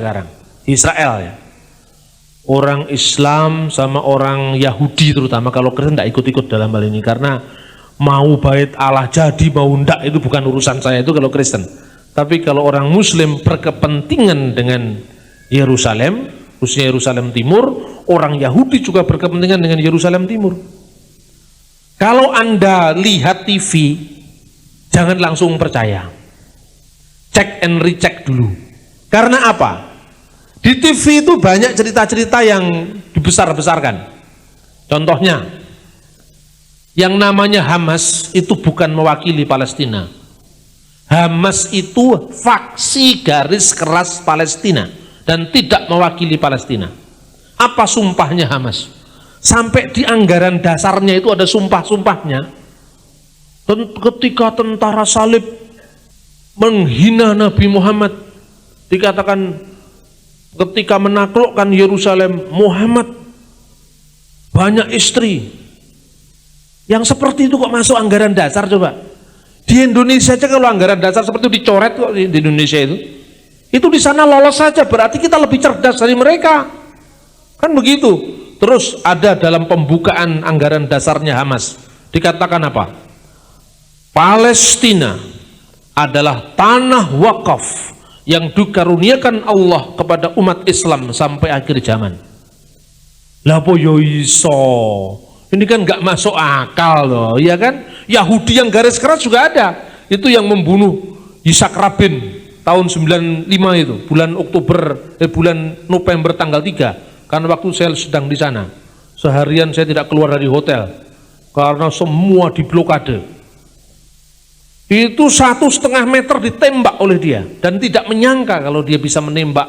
sekarang, Israel ya. Orang Islam sama orang Yahudi terutama, kalau Kristen tidak ikut-ikut dalam hal ini, karena mau bait Allah jadi mau ndak itu bukan urusan saya itu kalau Kristen. Tapi kalau orang Muslim berkepentingan dengan Yerusalem, khususnya Yerusalem Timur, orang Yahudi juga berkepentingan dengan Yerusalem Timur. Kalau Anda lihat TV, jangan langsung percaya, cek and recheck dulu. Karena apa? Di TV itu banyak cerita-cerita yang dibesar-besarkan. Contohnya, yang namanya Hamas itu bukan mewakili Palestina. Hamas itu faksi garis keras Palestina dan tidak mewakili Palestina. Apa sumpahnya Hamas? Sampai di anggaran dasarnya itu ada sumpah-sumpahnya. Ketika tentara salib menghina Nabi Muhammad, dikatakan ketika menaklukkan Yerusalem, Muhammad banyak istri. Yang seperti itu kok masuk anggaran dasar coba? Di Indonesia aja kalau anggaran dasar seperti itu dicoret kok di Indonesia itu di sana lolos saja, berarti kita lebih cerdas dari mereka. Kan begitu. Terus ada dalam pembukaan anggaran dasarnya Hamas, dikatakan apa? Palestina adalah tanah wakaf yang dikaruniakan Allah kepada umat Islam sampai akhir zaman. Lah po yo iso. Ini kan nggak masuk akal loh, ya kan? Yahudi yang garis keras juga ada. Itu yang membunuh Yitzhak Rabin tahun 95 itu, bulan November tanggal 3. Karena waktu saya sedang di sana, seharian saya tidak keluar dari hotel karena semua diblokade. Itu 1,5 meter ditembak oleh dia dan tidak menyangka kalau dia bisa menembak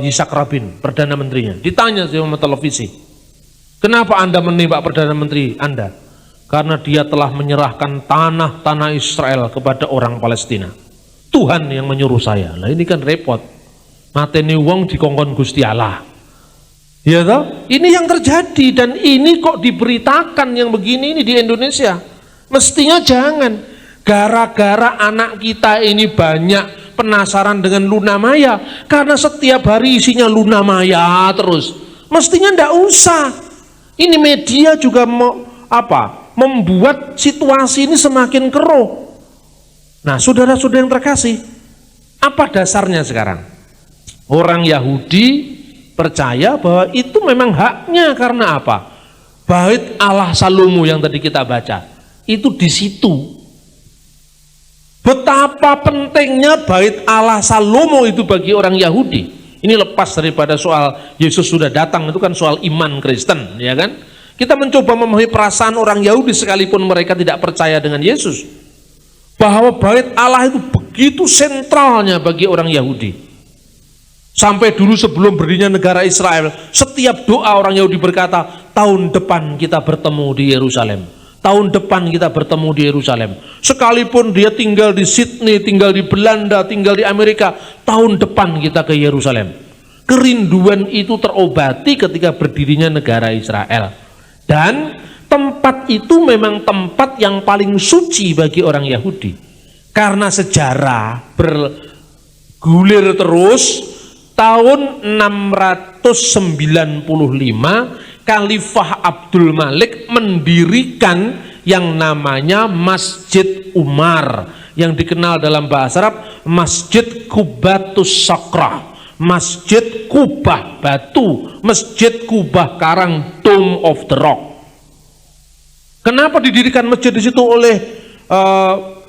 Yitzhak Rabin, Perdana Menterinya. Ditanya sama televisi, kenapa Anda menembak Perdana Menteri Anda? Karena dia telah menyerahkan tanah Israel kepada orang Palestina. Tuhan yang menyuruh saya. Lah ini kan repot. Mateni wong dikongkon Gusti Allah. Ya toh? Ini yang terjadi dan ini kok diberitakan yang begini ini di Indonesia. Mestinya jangan. Gara-gara anak kita ini banyak penasaran dengan Luna Maya karena setiap hari isinya Luna Maya terus. Mestinya ndak usah. Ini media juga membuat situasi ini semakin keruh. Nah, saudara-saudara yang terkasih, apa dasarnya sekarang? Orang Yahudi percaya bahwa itu memang haknya karena apa? Bait Allah Salomo yang tadi kita baca itu di situ. Betapa pentingnya bait Allah Salomo itu bagi orang Yahudi. Ini lepas daripada soal Yesus sudah datang, itu kan soal iman Kristen, ya kan? Kita mencoba memahami perasaan orang Yahudi sekalipun mereka tidak percaya dengan Yesus. Bahwa bait Allah itu begitu sentralnya bagi orang Yahudi. Sampai dulu sebelum berdirinya negara Israel, setiap doa orang Yahudi berkata, tahun depan kita bertemu di Yerusalem. Tahun depan kita bertemu di Yerusalem. Sekalipun dia tinggal di Sydney, tinggal di Belanda, tinggal di Amerika, tahun depan kita ke Yerusalem. Kerinduan itu terobati ketika berdirinya negara Israel. Dan tempat itu memang tempat yang paling suci bagi orang Yahudi. Karena sejarah bergulir terus. Tahun 695 Khalifah Abdul Malik mendirikan yang namanya Masjid Umar, yang dikenal dalam bahasa Arab Masjid Qubatus Sakrah, Masjid Kubah batu, Masjid Kubah karang, Dome of the Rock. Kenapa didirikan masjid di situ oleh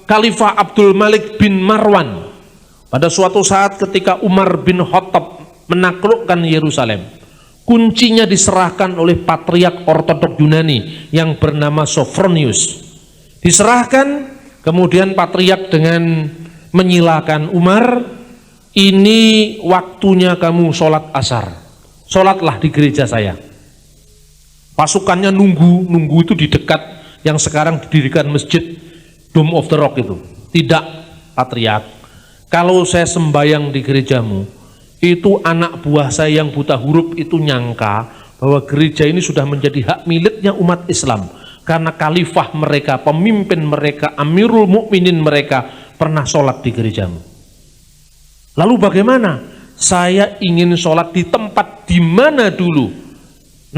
Khalifah Abdul Malik bin Marwan? Pada suatu saat ketika Umar bin Khattab menaklukkan Yerusalem, kuncinya diserahkan oleh Patriark Ortodok Yunani yang bernama Sophronius. Diserahkan, kemudian Patriark dengan menyilakan Umar, ini waktunya kamu sholat asar, sholatlah di gereja saya. Pasukannya nunggu itu di dekat yang sekarang didirikan masjid Dome of the Rock itu. Tidak, Patriark, kalau saya sembahyang di gerejamu, itu anak buah saya yang buta huruf itu nyangka bahwa gereja ini sudah menjadi hak miliknya umat Islam karena khalifah mereka, pemimpin mereka, Amirul Mukminin mereka pernah sholat di gerejamu. Lalu bagaimana? saya ingin sholat di tempat di mana dulu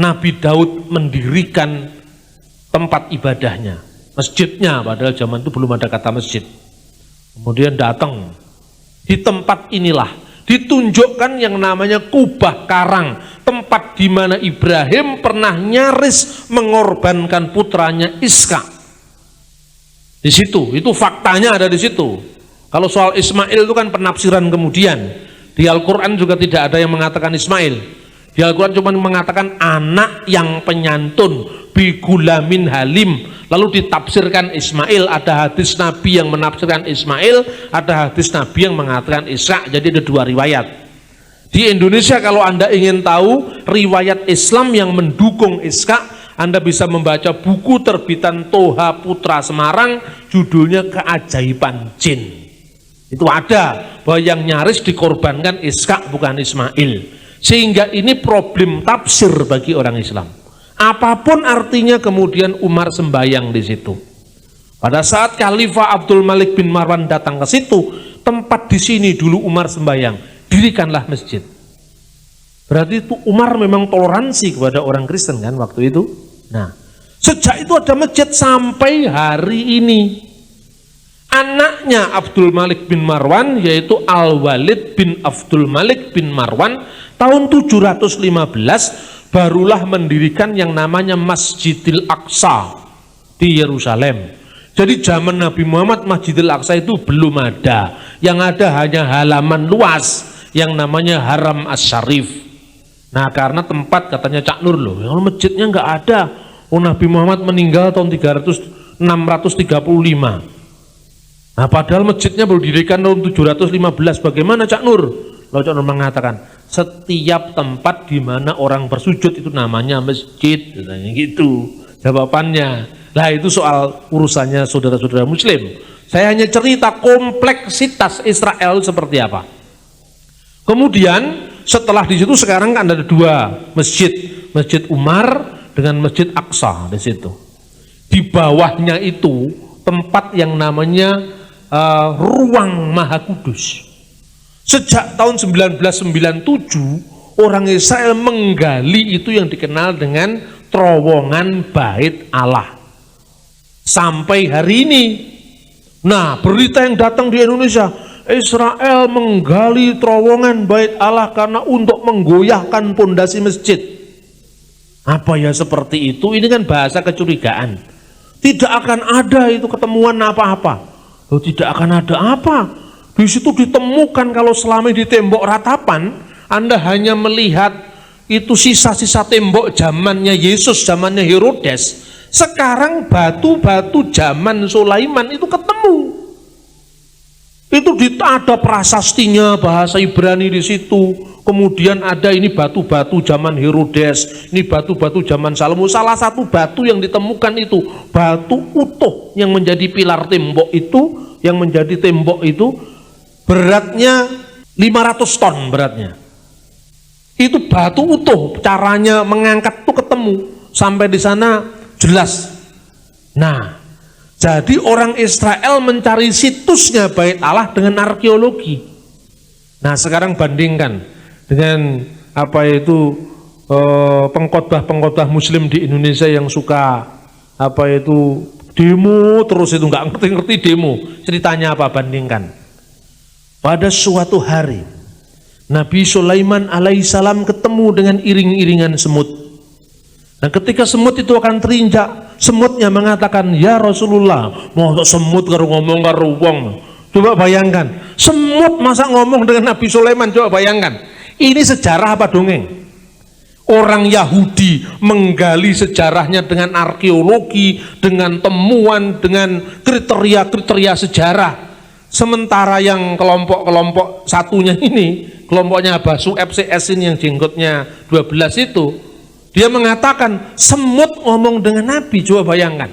Nabi Daud mendirikan tempat ibadahnya, masjidnya, padahal zaman itu belum ada kata masjid. Kemudian datang di tempat inilah ditunjukkan yang namanya kubah karang, tempat di mana Ibrahim pernah nyaris mengorbankan putranya Ishak. Di situ, itu faktanya ada di situ. Kalau soal Ismail itu kan penafsiran kemudian. Di Al-Quran juga tidak ada yang mengatakan Ismail. Di Al-Quran cuma mengatakan anak yang penyantun, bigulamin halim. Lalu ditafsirkan Ismail, ada hadis Nabi yang menafsirkan Ismail, ada hadis Nabi yang mengatakan Ishak. Jadi ada dua riwayat. Di Indonesia kalau Anda ingin tahu riwayat Islam yang mendukung Ishak, Anda bisa membaca buku terbitan Toha Putra Semarang, judulnya Keajaiban Jin. Itu ada bahwa yang nyaris dikorbankan Ishak bukan Ismail. Sehingga ini problem tafsir bagi orang Islam. Apapun artinya kemudian Umar sembayang di situ. Pada saat Khalifah Abdul Malik bin Marwan datang ke situ, tempat di sini dulu Umar sembayang, dirikanlah masjid. Berarti itu Umar memang toleransi kepada orang Kristen kan waktu itu. Nah, sejak itu ada masjid sampai hari ini. Anaknya Abdul Malik bin Marwan yaitu Al-Walid bin Abdul Malik bin Marwan tahun 715 barulah mendirikan yang namanya Masjidil Aqsa di Yerusalem. Jadi zaman Nabi Muhammad Masjidil Aqsa itu belum ada. Yang ada hanya halaman luas yang namanya Haram Asy-Syarif. Nah, karena tempat katanya Cak Nur loh, yang masjidnya nggak ada. Oh, Nabi Muhammad meninggal tahun 635. Nah, padahal masjidnya baru didirikan tahun 715. Bagaimana Cak Nur? Lalu Cak Nur mengatakan, setiap tempat di mana orang bersujud itu namanya masjid. Katanya gitu jawabannya. Nah, itu soal urusannya saudara-saudara Muslim. Saya hanya cerita kompleksitas Israel seperti apa. Kemudian setelah di situ sekarang kan ada dua masjid, Masjid Umar dengan Masjid Aqsa di situ. Di bawahnya itu tempat yang namanya Ruang Maha Kudus. Sejak tahun 1997 orang Israel menggali itu yang dikenal dengan terowongan Bait Allah. Sampai hari ini. Nah, berita yang datang di Indonesia, Israel menggali terowongan Bait Allah karena untuk menggoyahkan pondasi masjid. Apa ya seperti itu? Ini kan bahasa kecurigaan. Tidak akan ada itu ketemuan apa-apa. Oh, tidak akan ada apa? Di situ ditemukan kalau selama di tembok ratapan, Anda hanya melihat itu sisa-sisa tembok zamannya Yesus, zamannya Herodes. Sekarang batu-batu zaman Sulaiman itu ketemu. Itu ada prasastinya bahasa Ibrani di situ. Kemudian ada ini batu-batu zaman Herodes, ini batu-batu zaman Salomo. Salah satu batu yang ditemukan itu batu utuh yang menjadi pilar tembok itu, yang menjadi tembok itu beratnya 500 ton beratnya. Itu batu utuh, caranya mengangkat tuh ketemu sampai di sana jelas. Nah, jadi orang Israel mencari situsnya Bait Allah dengan arkeologi. Nah, sekarang bandingkan dengan apa itu pengkhotbah-pengkhotbah Muslim di Indonesia yang suka apa itu demo terus, itu nggak ngerti-ngerti demo. Ceritanya apa? Bandingkan. Pada suatu hari Nabi Sulaiman alaihissalam ketemu dengan iring-iringan semut. Nah, ketika semut itu akan terinjak, semutnya mengatakan, "Ya Rasulullah, mau semut karo ngomong karo wong." Coba bayangkan, semut masa ngomong dengan Nabi Sulaiman, coba bayangkan. Ini sejarah apa dongeng? Orang Yahudi menggali sejarahnya dengan arkeologi, dengan temuan, dengan kriteria-kriteria sejarah. Sementara yang kelompok-kelompok satunya ini, kelompoknya Basu FCS ini yang jenggotnya 12 itu, dia mengatakan semut ngomong dengan Nabi. Coba bayangkan.